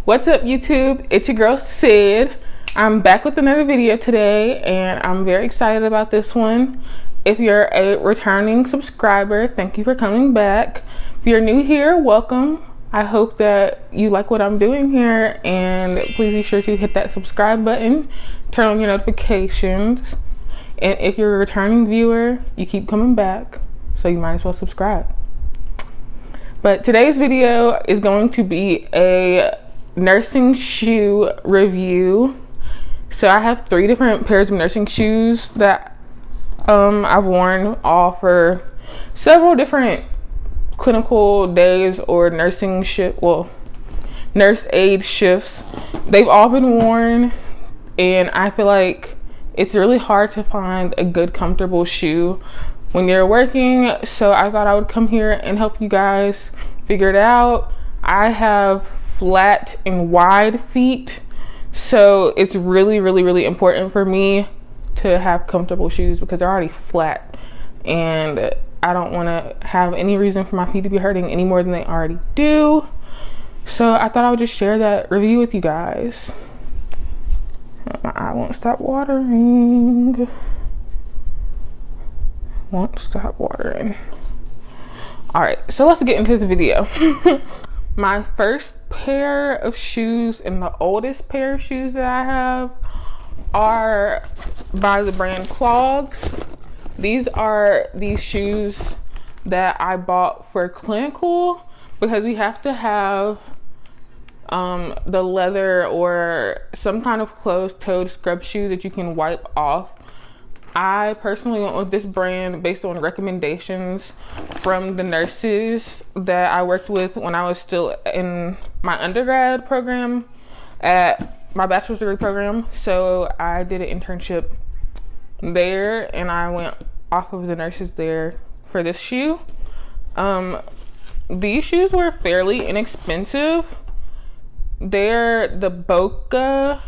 What's up, YouTube? It's your girl Syd. I'm back with another video today, and I'm very excited about this one. If you're a returning subscriber, thank you for coming back. If you're new here, welcome. I hope that you like what I'm doing here, and please be sure to hit that subscribe button, turn on your notifications, and if you're a returning viewer, you keep coming back, so you might as well subscribe. But today's video is going to be a nursing shoe review. So I have 3 different pairs of nursing shoes that I've worn all for several different clinical days or nurse aid shifts. They've all been worn, and I feel like it's really hard to find a good comfortable shoe when you're working. So I thought I would come here and help you guys figure it out. I have flat and wide feet, so it's really important for me to have comfortable shoes because they're already flat, and I don't want to have any reason for my feet to be hurting any more than they already do. So I thought I would just share that review with you guys. My eye won't stop watering. Won't stop watering. All right, so let's get into the video. My first pair of shoes and the oldest pair of shoes that I have are by the brand Klogs. These are these shoes that I bought for clinical because we have to have the leather or some kind of closed-toed scrub shoe that you can wipe off. I personally went with this brand based on recommendations from the nurses that I worked with when I was still in my undergrad program at my bachelor's degree program. So I did an internship there, and I went off of the nurses there for this shoe. These shoes were fairly inexpensive. They're the Boca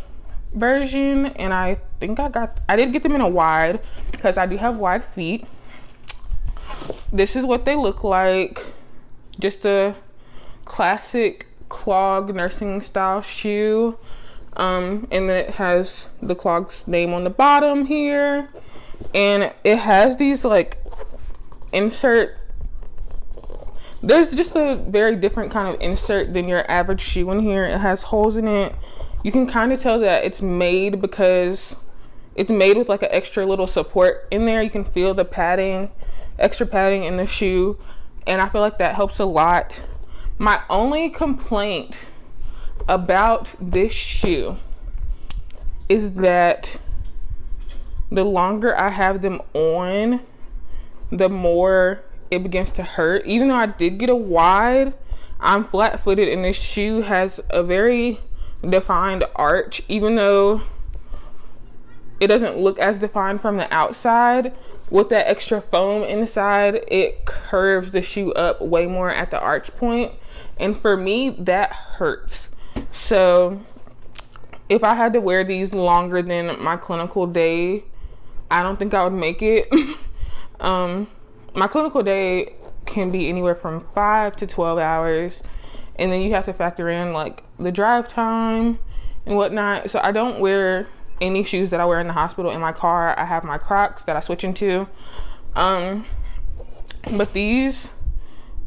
version, and I think I did get them in a wide because I do have wide feet. This is what they look like. Just a classic clog nursing style shoe. And then it has the Klogs name on the bottom here, and it has these like insert. There's just a very different kind of insert than your average shoe in here. It has holes in it. You can kind of tell that it's made because it's made with like an extra little support in there. You can feel the padding, extra padding in the shoe, and I feel like that helps a lot. My only complaint about this shoe is that the longer I have them on, the more it begins to hurt. Even though I did get a wide, I'm flat-footed, and this shoe has a very defined arch. Even though it doesn't look as defined from the outside, with that extra foam inside, it curves the shoe up way more at the arch point, and for me that hurts. So if I had to wear these longer than my clinical day, I don't think I would make it. My clinical day can be anywhere from 5 to 12 hours, and then you have to factor in like the drive time and whatnot. So I don't wear any shoes that I wear in the hospital in my car. I have my Crocs that I switch into. But these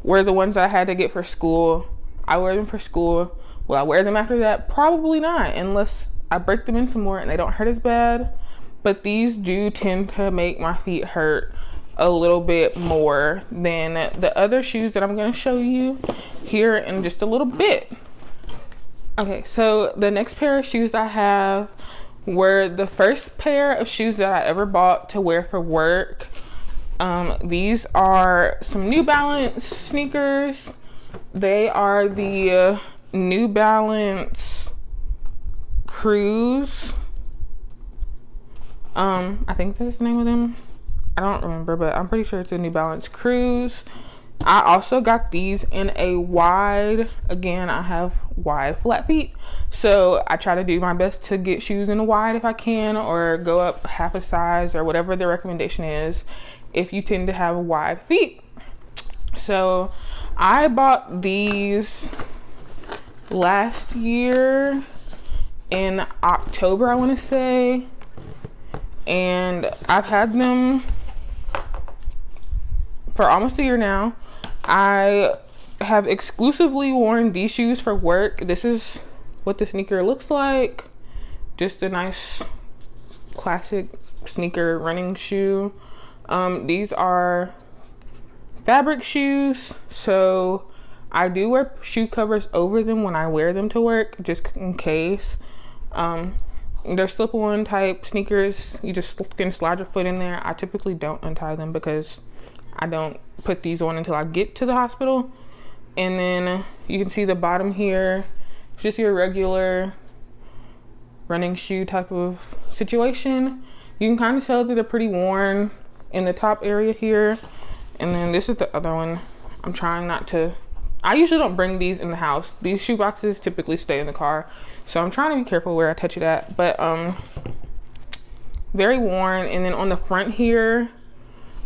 were the ones I had to get for school. I wear them for school. Will I wear them after that? Probably not, unless I break them in some more and they don't hurt as bad. But these do tend to make my feet hurt a little bit more than the other shoes that I'm going to show you here in just a little bit. Okay, so the next pair of shoes I have were the first pair of shoes that I ever bought to wear for work. These are some New Balance sneakers. They are the New Balance Cruise. I think that's the name of them. I don't remember, but I'm pretty sure it's a New Balance Cruise. I also got these in a wide. Again, I have wide flat feet, so I try to do my best to get shoes in a wide if I can, or go up half a size, or whatever the recommendation is if you tend to have wide feet. So I bought these last year in October, I want to say, and I've had them for almost a year now. I have exclusively worn these shoes for work. This is what the sneaker looks like. Just a nice classic sneaker running shoe. These are fabric shoes, so I do wear shoe covers over them when I wear them to work, just in case. They're slip-on type sneakers. You just can slide your foot in there. I typically don't untie them because I don't put these on until I get to the hospital. And then you can see the bottom here, just your regular running shoe type of situation. You can kind of tell that they're pretty worn in the top area here. And then this is the other one. I'm trying not to, I usually don't bring these in the house. These shoe boxes typically stay in the car, so I'm trying to be careful where I touch it at. But very worn. And then on the front here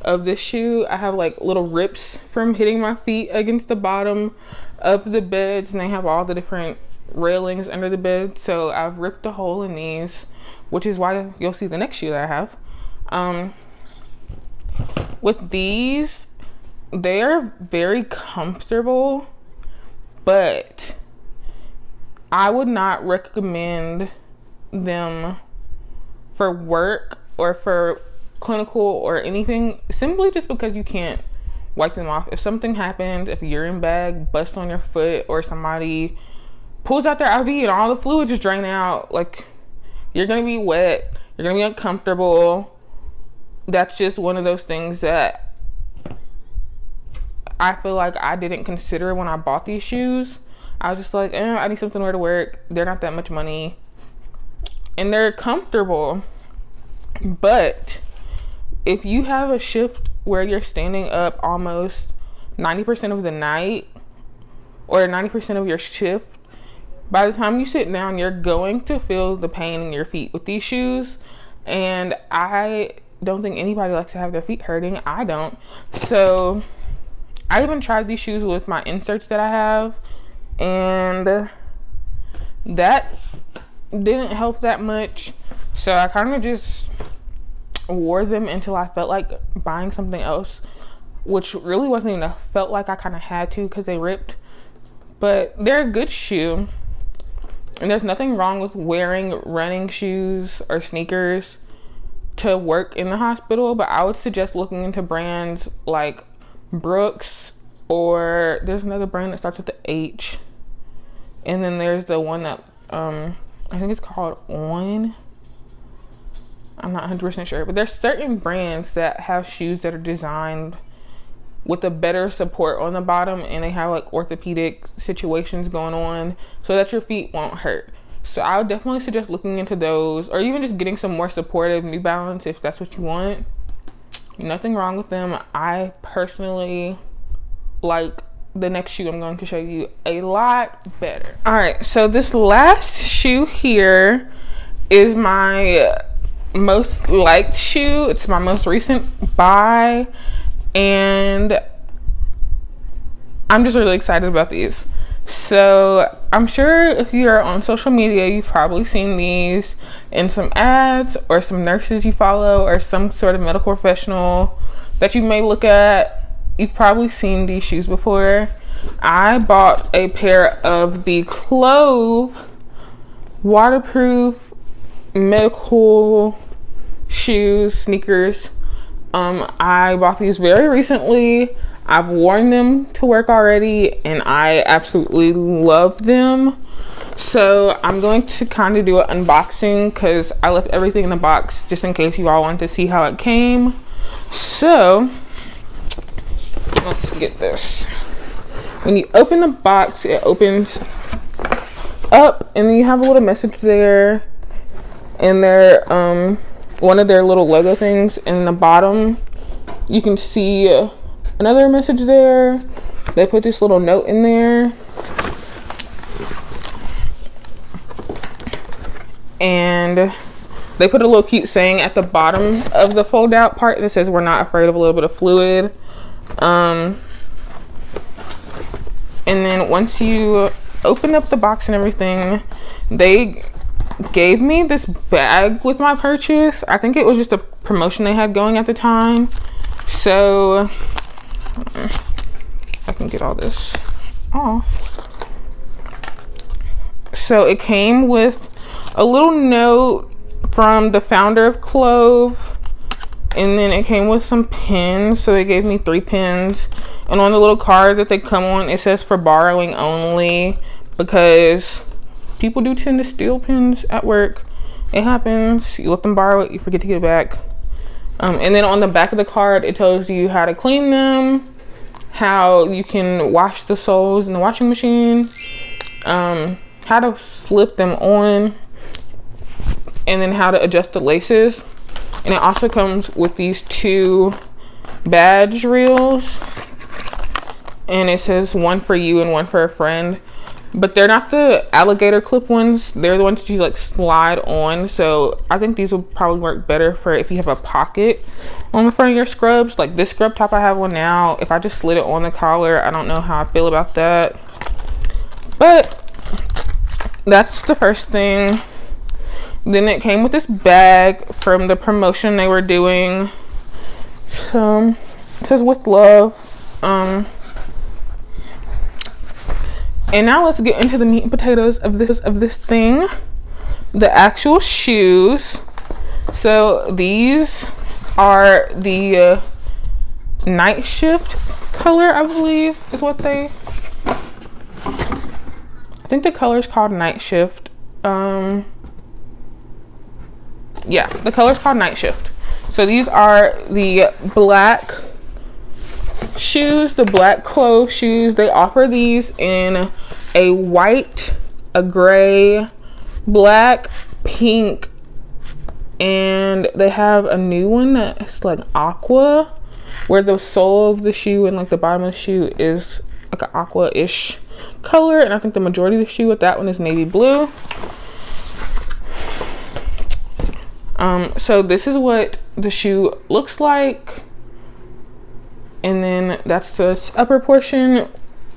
of this shoe, I have like little rips from hitting my feet against the bottom of the beds, and they have all the different railings under the bed. So I've ripped a hole in these, which is why you'll see the next shoe that I have. With these, they are very comfortable, but I would not recommend them for work or for clinical or anything, simply just because you can't wipe them off. If something happens, if a urine bag busts on your foot or somebody pulls out their IV and all the fluid just drain out, like, you're gonna be wet, you're gonna be uncomfortable. That's just one of those things that I feel like I didn't consider when I bought these shoes. I was just like, I need something to wear to work. They're not that much money and they're comfortable. But if you have a shift where you're standing up almost 90% of the night or 90% of your shift, by the time you sit down, you're going to feel the pain in your feet with these shoes. And I don't think anybody likes to have their feet hurting. I don't. So I even tried these shoes with my inserts that I have, and that didn't help that much. So I kind of just wore them until I felt like buying something else, which really wasn't even felt like I kind of had to because they ripped. But they're a good shoe, and there's nothing wrong with wearing running shoes or sneakers to work in the hospital. But I would suggest looking into brands like Brooks, or there's another brand that starts with the H, and then there's the one that I think it's called On. I'm not 100% sure, but there's certain brands that have shoes that are designed with a better support on the bottom, and they have like orthopedic situations going on so that your feet won't hurt. So I would definitely suggest looking into those, or even just getting some more supportive New Balance if that's what you want. Nothing wrong with them. I personally like the next shoe I'm going to show you a lot better. All right, so this last shoe here is my most liked shoe. It's my most recent buy, and I'm just really excited about these. So I'm sure if you're on social media, you've probably seen these in some ads, or some nurses you follow, or some sort of medical professional that you may look at. You've probably seen these shoes before. I bought a pair of the Clove waterproof medical shoes, sneakers. I bought these very recently. I've worn them to work already, and I absolutely love them. So I'm going to kind of do an unboxing because I left everything in the box just in case you all wanted to see how it came. So let's get this. When you open the box, it opens up, and then you have a little message there, and they're one of their little logo things. In the bottom you can see another message there. They put this little note in there, and they put a little cute saying at the bottom of the fold out part that says, "We're not afraid of a little bit of fluid." then once you open up the box and everything, they gave me this bag with my purchase. I think it was just a promotion they had going at the time. So I can get all this off. So it came with a little note from the founder of Clove, and then it came with some pins. So they gave me 3 pins, and on the little card that they come on, it says for borrowing only, because people do tend to steal pins at work. It happens. You let them borrow it, you forget to get it back. And then on the back of the card, it tells you how to clean them, how you can wash the soles in the washing machine, how to slip them on, and then how to adjust the laces. And it also comes with these 2 badge reels, and it says one for you and one for a friend. But they're not the alligator clip ones. They're the ones that you like slide on. So I think these will probably work better for if you have a pocket on the front of your scrubs. Like this scrub top, I have one now. If I just slid it on the collar, I don't know how I feel about that. But that's the first thing. Then it came with this bag from the promotion they were doing. So it says with love. And now let's get into the meat and potatoes of this thing, the actual shoes. So these are the night shift color, I believe is what I think the color is called night shift. Yeah, the color is called night shift. So these are the black shoes, the black Clove shoes. They offer these in a white, a gray, black, pink, and they have a new one that's like aqua, where the sole of the shoe and like the bottom of the shoe is like an aqua-ish color, and I think the majority of the shoe with that one is navy blue. So this is what the shoe looks like. And then that's the upper portion.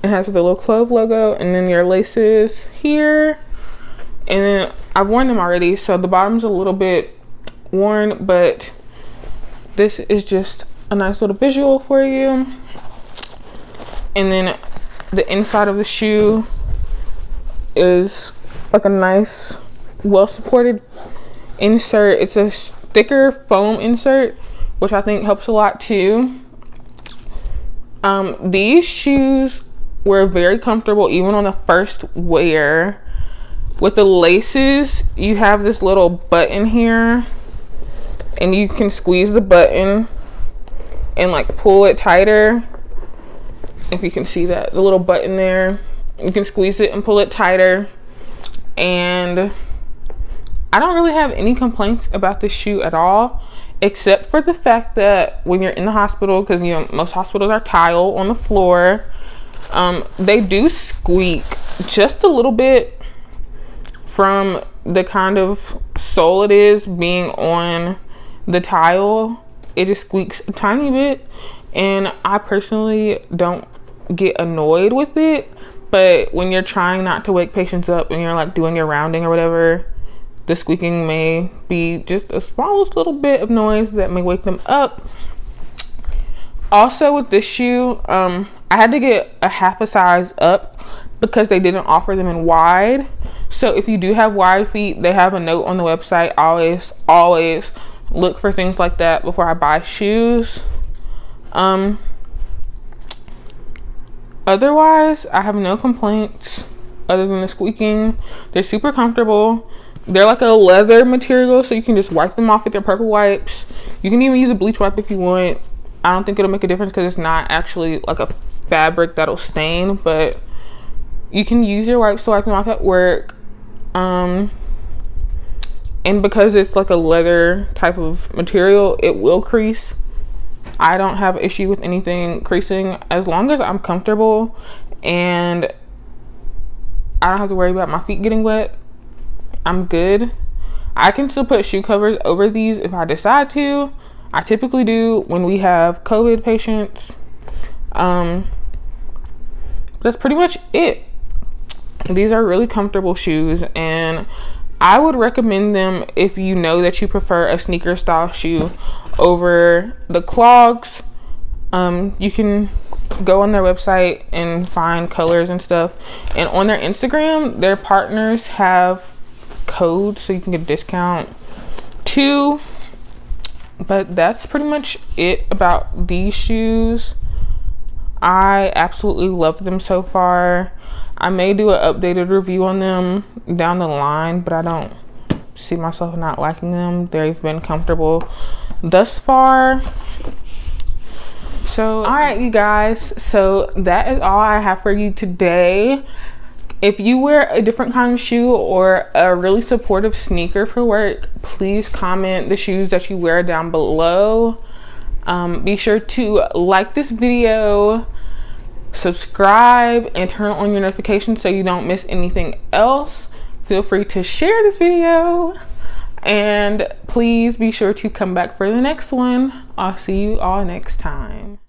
It has the little Clove logo, and then your laces here. And then I've worn them already, so the bottom's a little bit worn, but this is just a nice little visual for you. And then the inside of the shoe is like a nice, well supported insert. It's a thicker foam insert, which I think helps a lot too. These shoes were very comfortable even on the first wear. With the laces, you have this little button here, and you can squeeze the button and like pull it tighter. If you can see that, the little button there, you can squeeze it and pull it tighter. And I don't really have any complaints about this shoe at all, except for the fact that when you're in the hospital, because you know most hospitals are tile on the floor, they do squeak just a little bit from the kind of sole it is being on the tile. It just squeaks a tiny bit, and I personally don't get annoyed with it. But when you're trying not to wake patients up and you're like doing your rounding or whatever, the squeaking may be just the smallest little bit of noise that may wake them up. Also with this shoe, I had to get a half a size up because they didn't offer them in wide. So if you do have wide feet, they have a note on the website. Always look for things like that before I buy shoes. Otherwise, I have no complaints other than the squeaking. They're super comfortable. They're like a leather material, so you can just wipe them off with your purple wipes. You can even use a bleach wipe if you want. I don't think it'll make a difference because it's not actually like a fabric that'll stain, but you can use your wipes to wipe them off at work. And because it's like a leather type of material, it will crease. I don't have an issue with anything creasing as long as I'm comfortable and I don't have to worry about my feet getting wet. I'm good. I can still put shoe covers over these if I decide to. I typically do when we have COVID patients. But that's pretty much it. These are really comfortable shoes, and I would recommend them if you know that you prefer a sneaker style shoe over the Klogs. You can go on their website and find colors and stuff, and on their Instagram, their partners have codes so you can get a discount too. But that's pretty much it about these shoes. I absolutely love them so far. I may do an updated review on them down the line, but I don't see myself not liking them. They've been comfortable thus far. So, all right, you guys. So that is all I have for you today. If you wear a different kind of shoe or a really supportive sneaker for work, please comment the shoes that you wear down below. Be sure to like this video, subscribe, and turn on your notifications so you don't miss anything else. Feel free to share this video, and please be sure to come back for the next one. I'll see you all next time.